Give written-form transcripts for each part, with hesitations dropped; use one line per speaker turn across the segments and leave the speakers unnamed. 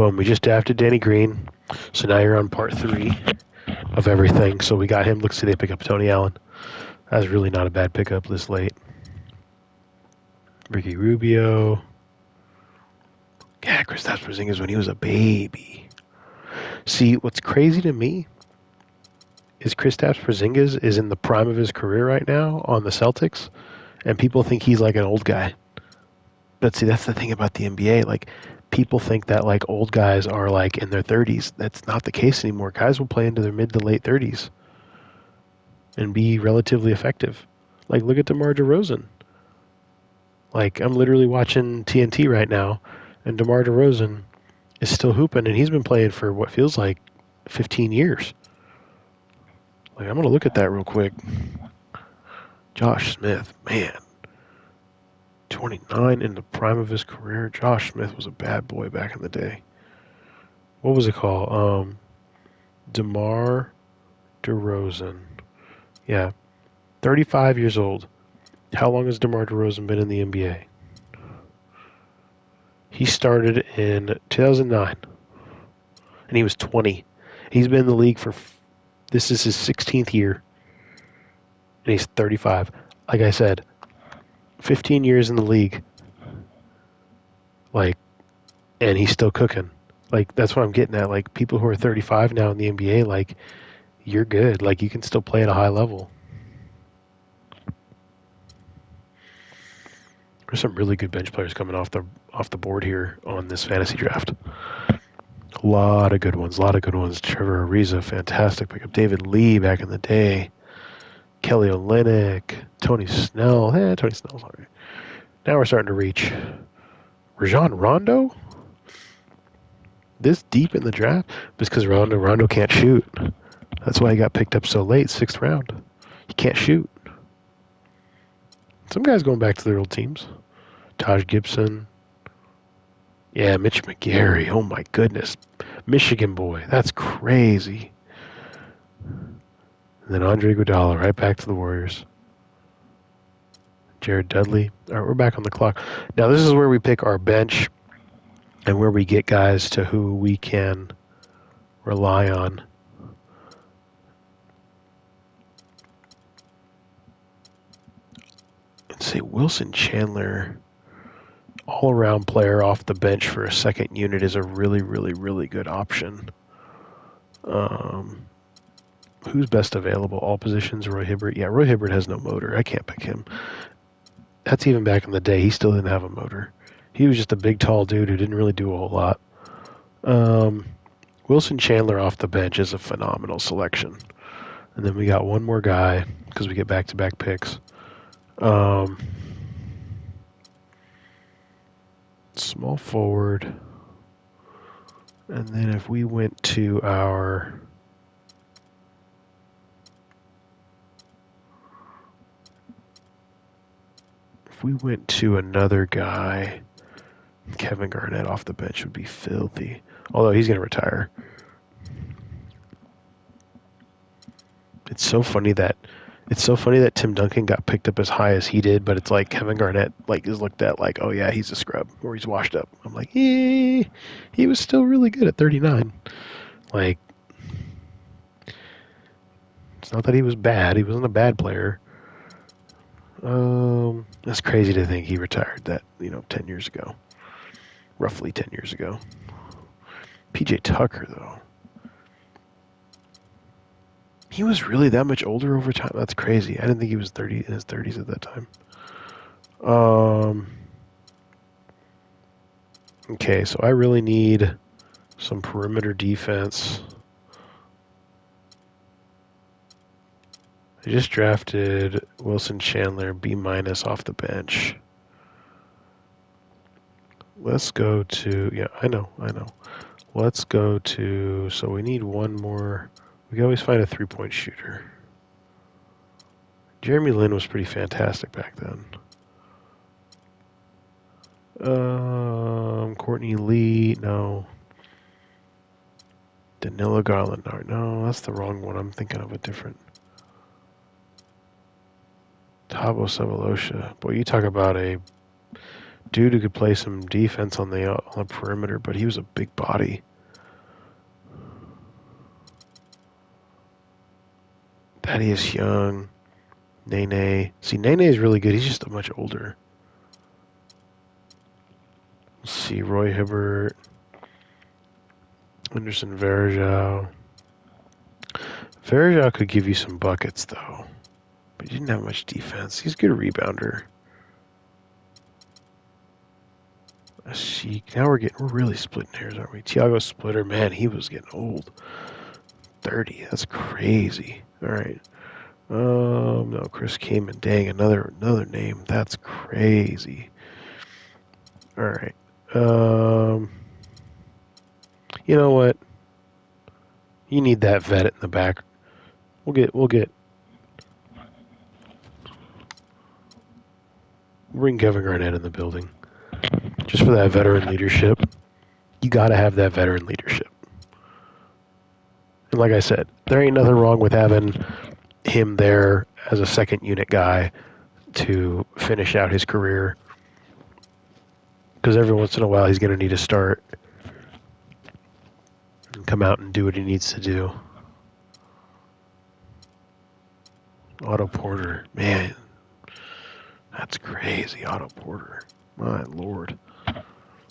Boom, we just drafted Danny Green. So now you're on part 3 of everything. So we got him. Looks like they pick up Tony Allen. That's really not a bad pickup this late. Ricky Rubio. Yeah, Kristaps Porzingis when he was a baby. See, what's crazy to me is Kristaps Porzingis is in the prime of his career right now on the Celtics, and people think he's like an old guy. But see, that's the thing about the NBA. Like, people think that like old guys are like in their 30s. That's not the case anymore. Guys will play into their mid to late 30s and be relatively effective. Like, look at DeMar DeRozan. Like, I'm literally watching TNT right now, and DeMar DeRozan is still hooping, and he's been playing for what feels like 15 years. Like, I'm going to look at that real quick. Josh Smith, man. 29 in the prime of his career. Josh Smith was a bad boy back in the day. What was it called? DeMar DeRozan. Yeah, 35 years old. How long has DeMar DeRozan been in the NBA? He started in 2009, and he was 20. He's been in the league for, this is his 16th year, and he's 35. Like I said, 15 years in the league, like, and he's still cooking. Like, that's what I'm getting at. Like, people who are 35 now in the NBA, like, you're good. Like, you can still play at a high level. There's some really good bench players coming off the board here on this fantasy draft. A lot of good ones. Trevor Ariza, fantastic pickup. David Lee back in the day. Kelly Olynyk. Tony Snell. Tony Snell's all right. Now we're starting to reach. Rajon Rondo? This deep in the draft? Because Rondo can't shoot. That's why he got picked up so late, 6th round. He can't shoot. Some guys going back to their old teams. Taj Gibson. Yeah, Mitch McGary. Oh my goodness. Michigan boy. That's crazy. And then Andre Iguodala right back to the Warriors. Jared Dudley. All right, we're back on the clock. Now this is where we pick our bench and where we get guys to who we can rely on. Let's see, Wilson Chandler, all-around player off the bench for a second unit, is a really, really, really good option. Who's best available? All positions, Roy Hibbert. Yeah, Roy Hibbert has no motor. I can't pick him. That's even back in the day. He still didn't have a motor. He was just a big, tall dude who didn't really do a whole lot. Wilson Chandler off the bench is a phenomenal selection. And then we got one more guy because we get back-to-back picks. Small forward. And then if we went to our... If we went to another guy, Kevin Garnett off the bench would be filthy. Although he's going to retire. It's so funny that Tim Duncan got picked up as high as he did, but it's like Kevin Garnett like is looked at like, oh yeah, he's a scrub or he's washed up. I'm like, he was still really good at 39. Like, it's not that he was bad. He wasn't a bad player. That's crazy to think he retired that, 10 years ago. Roughly 10 years ago. PJ Tucker, though. He was really that much older over time? That's crazy. I didn't think he was in his 30s at that time. Okay, so I really need some perimeter defense. I just drafted Wilson Chandler, B- off the bench. Let's go to, yeah, I know. Let's go to, so we need one more. We can always find a three-point shooter. Jeremy Lin was pretty fantastic back then. Courtney Lee, no. Danilo Gallinari, no, that's the wrong one. I'm thinking of a different. Thabo Sefolosha. Boy, you talk about a dude who could play some defense on the perimeter, but he was a big body. Thaddeus Young, Nene. See, Nene is really good. He's just much older. Let's see, Roy Hibbert, Anderson Varejao. Varejao could give you some buckets, though. But he didn't have much defense. He's a good rebounder. See, now we're really splitting hairs, aren't we? Tiago Splitter, man, he was getting old. 30, that's crazy. All right. No, Chris Kaman, dang, another name. That's crazy. All right. You know what? You need that vet in the back. Bring Kevin Garnett in the building. Just for that veteran leadership. You got to have that veteran leadership. And like I said, there ain't nothing wrong with having him there as a second unit guy to finish out his career. Because every once in a while he's going to need to start and come out and do what he needs to do. Otto Porter, man, that's crazy. Otto Porter, my lord.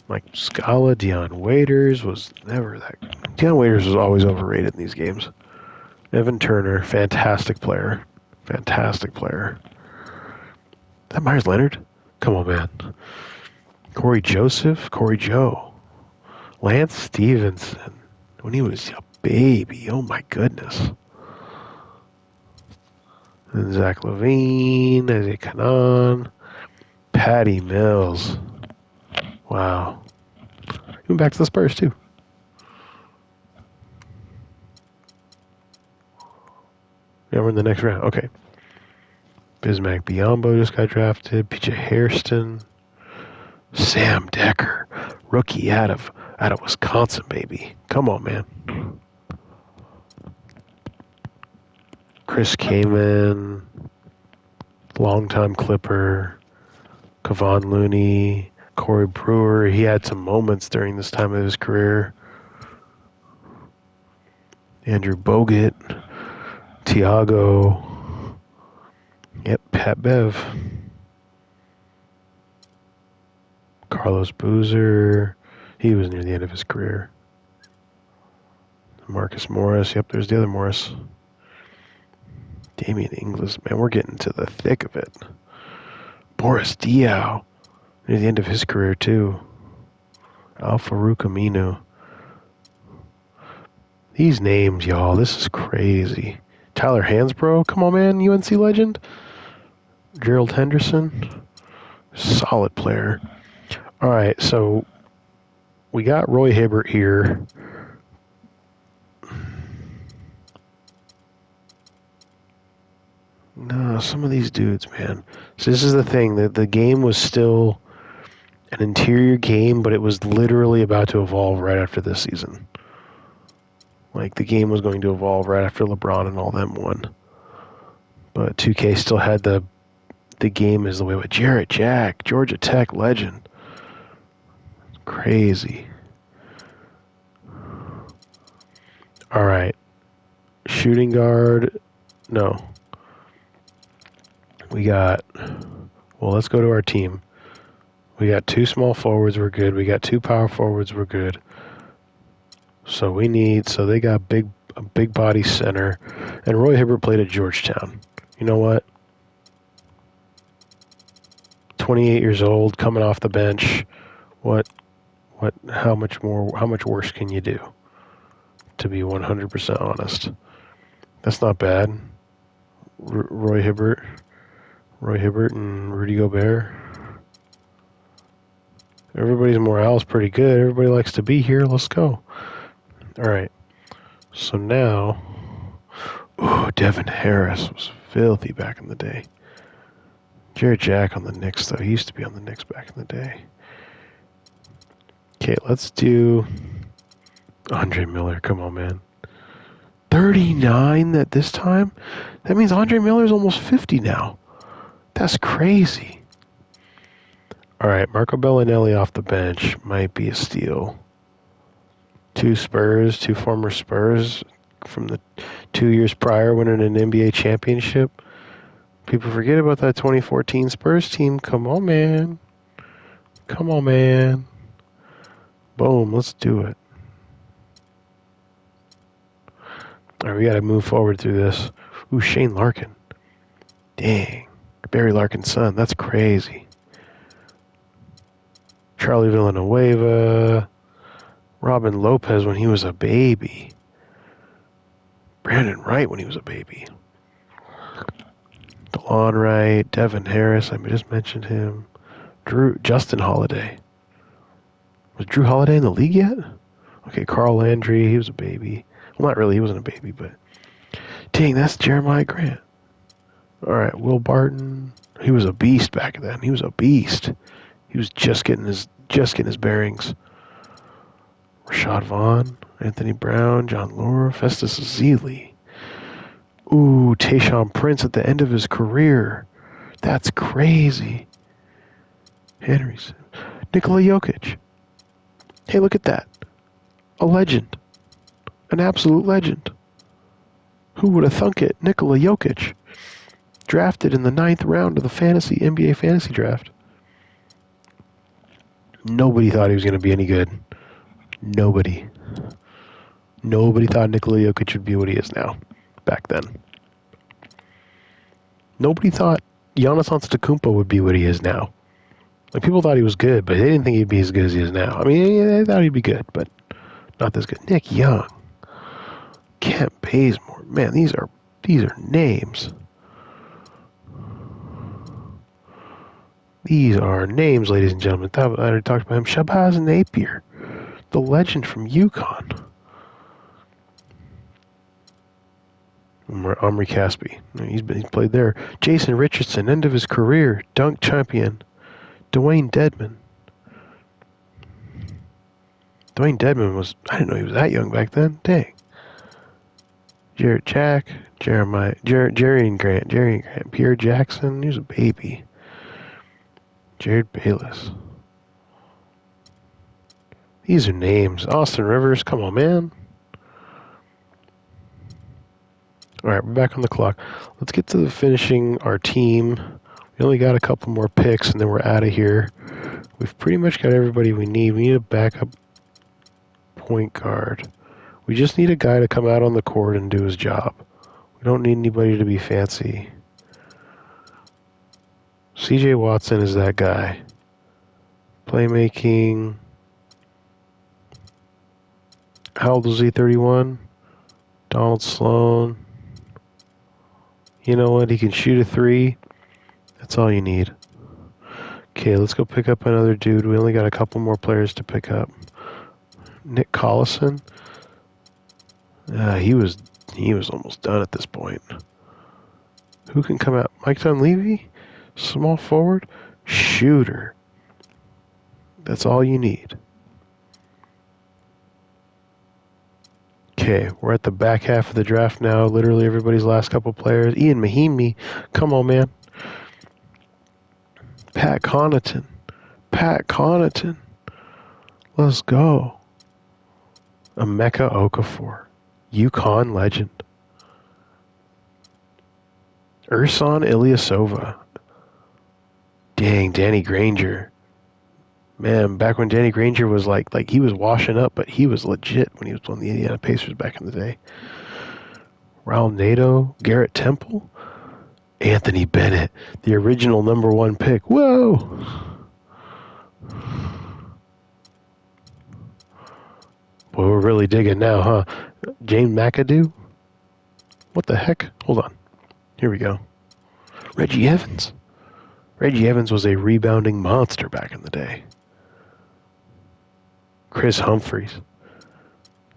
Mike Scala, Deion Waiters was never that. Deion Waiters was always overrated in these games. Evan Turner, fantastic player. Fantastic player. Is that Myers Leonard? Come on, man. Corey Joseph, Corey Joe. Lance Stevenson, when he was a baby. Oh, my goodness. And Zach Levine, Isaiah Kanan, Patty Mills. Wow. He went back to the Spurs, too. Yeah, we're in the next round. Okay. Bismack Biyombo just got drafted. PJ Hairston. Sam Decker. Rookie out of Wisconsin, baby. Come on, man. Chris Kaman. Longtime Clipper. Kevon Looney. Corey Brewer. He had some moments during this time of his career. Andrew Bogut. Tiago. Yep, Pat Bev. Carlos Boozer. He was near the end of his career. Marcus Morris. Yep, there's the other Morris. Damian Inglis. Man, we're getting to the thick of it. Boris Diaw. Near the end of his career, too. Al-Farouq Aminu. These names, y'all, this is crazy. Tyler Hansbrough, come on, man, UNC legend. Gerald Henderson, solid player. All right, so we got Roy Hibbert here. No, some of these dudes, man. So this is the thing, that the game was still an interior game, but it was literally about to evolve right after this season. Like, the game was going to evolve right after LeBron and all them won. But 2K still had the game as the way with Jarrett Jack, Georgia Tech legend. Crazy. All right. Shooting guard. No. We got... Well, let's go to our team. We got 2 small forwards, we're good. We got 2 power forwards, we're good. So they got a big body center. And Roy Hibbert played at Georgetown. You know what? 28 years old, coming off the bench. How much worse can you do? To be 100% honest. That's not bad. Roy Hibbert and Rudy Gobert. Everybody's morale is pretty good. Everybody likes to be here. Let's go. All right. So now, Devin Harris was filthy back in the day. Jarrett Jack on the Knicks, though. He used to be on the Knicks back in the day. Okay, let's do Andre Miller. Come on, man. 39 at this time? That means Andre Miller's almost 50 now. That's crazy. All right, Marco Bellinelli off the bench might be a steal. Two former Spurs from the 2 years prior winning an NBA championship. People forget about that 2014 Spurs team. Come on, man. Come on, man. Boom, let's do it. All right, we got to move forward through this. Ooh, Shane Larkin. Dang. Barry Larkin's son. That's crazy. Charlie Villanueva. Robin Lopez when he was a baby. Brandon Wright when he was a baby. DeLon Wright. Devin Harris. I just mentioned him. Justin Holiday. Was Drew Holiday in the league yet? Okay, Carl Landry. He was a baby. Well, not really. He wasn't a baby, but... Dang, that's Jeremiah Grant. All right, Will Barton. He was a beast back then. He was a beast. He was just getting his bearings. Rashad Vaughn, Anthony Brown, John Lura, Festus Ezeli. Ooh, Tayshaun Prince at the end of his career. That's crazy. Henry, Nikola Jokic. Hey, look at that. A legend. An absolute legend. Who would have thunk it? Nikola Jokic. Drafted in the 9th round of the NBA fantasy draft. Nobody thought he was going to be any good. Nobody thought Nikola Jokic would be what he is now, back then. Nobody thought Giannis Antetokounmpo would be what he is now. Like, people thought he was good, but they didn't think he'd be as good as he is now. I mean, they thought he'd be good, but not this good. Nick Young. Kent Bazemore. Man, these are names. These are names, ladies and gentlemen. I already talked about him. Shabazz Napier, the legend from UConn. Omri Caspi. He's played there. Jason Richardson, end of his career, dunk champion. Dwayne Dedman. Dwayne Dedman was, I didn't know he was that young back then. Dang. Jarrett Jack, Jerry Grant, Pierre Jackson, he was a baby. Jared Bayless. These are names. Austin Rivers, come on, man. All right, we're back on the clock. Let's get to finishing our team. We only got a couple more picks, and then we're out of here. We've pretty much got everybody we need. We need a backup point guard. We just need a guy to come out on the court and do his job. We don't need anybody to be fancy. C.J. Watson is that guy. Playmaking. How old was he? 31? Donald Sloan. You know what? He can shoot a 3. That's all you need. Okay, let's go pick up another dude. We only got a couple more players to pick up. Nick Collison. He was almost done at this point. Who can come out? Mike Dunleavy? Small forward? Shooter. That's all you need. Okay, we're at the back half of the draft now. Literally everybody's last couple players. Ian Mahimi. Come on, man. Pat Connaughton. Let's go. Emeka Okafor. UConn legend. Ersan Ilyasova. Dang, Danny Granger. Man, back when Danny Granger was like he was washing up, but he was legit when he was on the Indiana Pacers back in the day. Raul Nato, Garrett Temple, Anthony Bennett, the original #1 pick. Whoa! Boy, we're really digging now, huh? James McAdoo? What the heck? Hold on. Here we go. Reggie Evans. Reggie Evans was a rebounding monster back in the day. Chris Humphries.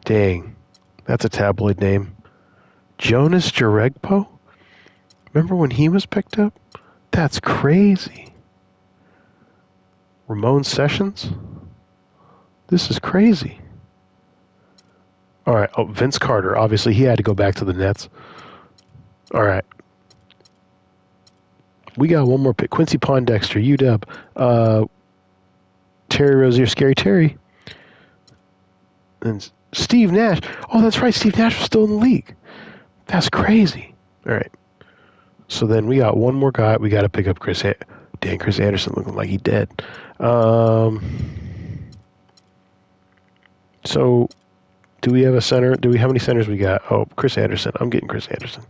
Dang, that's a tabloid name. Jonas Jerebko? Remember when he was picked up? That's crazy. Ramon Sessions? This is crazy. All right. Oh, Vince Carter. Obviously, he had to go back to the Nets. All right. We got one more pick. Quincy Pondexter, UW. Terry Rozier, Scary Terry. And Steve Nash. Oh, that's right. Steve Nash was still in the league. That's crazy. All right. So then we got one more guy. We got to pick up Chris Anderson looking like he dead. So do we have a center? How many centers we got? Oh, Chris Anderson. I'm getting Chris Anderson.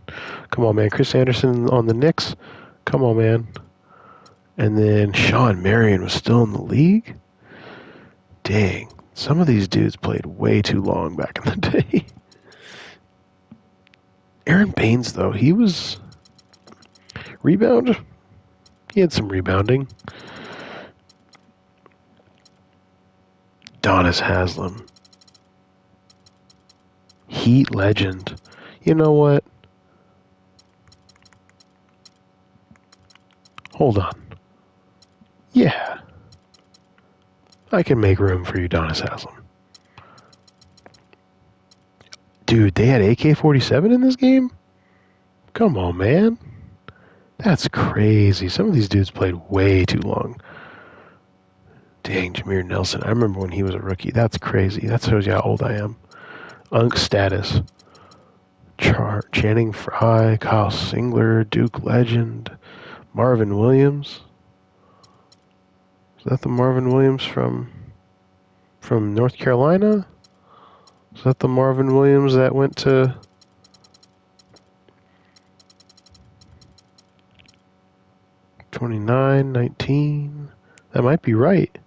Come on, man. Chris Anderson on the Knicks. Come on, man. And then Sean Marion was still in the league? Dang. Some of these dudes played way too long back in the day. Aaron Baines, though, he was... Rebound? He had some rebounding. Donis Haslam. Heat legend. You know what? Hold on. Yeah. I can make room for you, Donis Haslam. Dude, they had AK-47 in this game? Come on, man. That's crazy. Some of these dudes played way too long. Dang, Jameer Nelson. I remember when he was a rookie. That's crazy. That shows you how old I am. Unk status. Channing Frye, Kyle Singler, Duke legend, Marvin Williams. Is that the Marvin Williams from North Carolina? Is that the Marvin Williams that went to... $29.19? That might be right.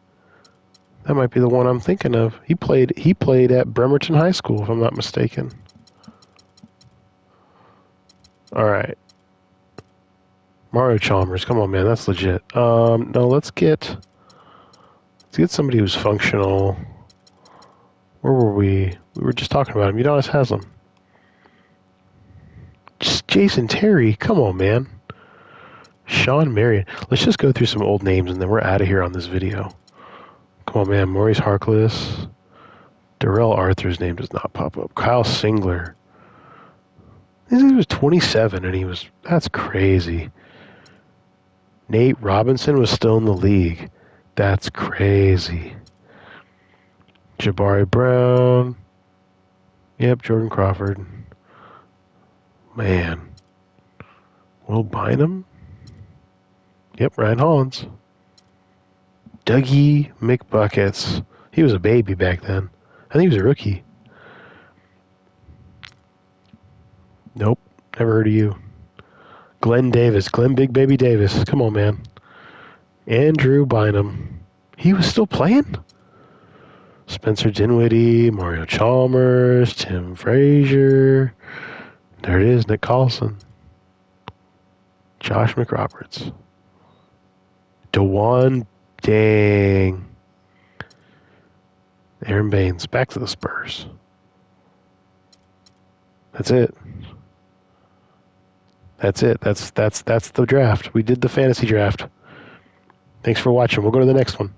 That might be the one I'm thinking of. He played at Bremerton High School, if I'm not mistaken. All right. Mario Chalmers, come on, man, that's legit. No, let's get somebody who's functional. Where were we? We were just talking about him. Udonis Haslam. Just Jason Terry, come on, man. Sean Marion. Let's just go through some old names, and then we're out of here on this video. Come on, man. Maurice Harkless. Darrell Arthur's name does not pop up. Kyle Singler. He was 27, and that's crazy. Nate Robinson was still in the league. That's crazy. Jabari Brown. Yep, Jordan Crawford. Man. Will Bynum? Yep, Ryan Hollins. Dougie McBuckets. He was a baby back then. I think he was a rookie. Nope, never heard of you. Glenn Davis. Glenn Big Baby Davis. Come on, man. Andrew Bynum. He was still playing? Spencer Dinwiddie, Mario Chalmers, Tim Frazier. There it is, Nick Collison. Josh McRoberts. DeJuan, dang. Aaron Baines, back to the Spurs. That's it. That's it. That's the draft. We did the fantasy draft. Thanks for watching. We'll go to the next one.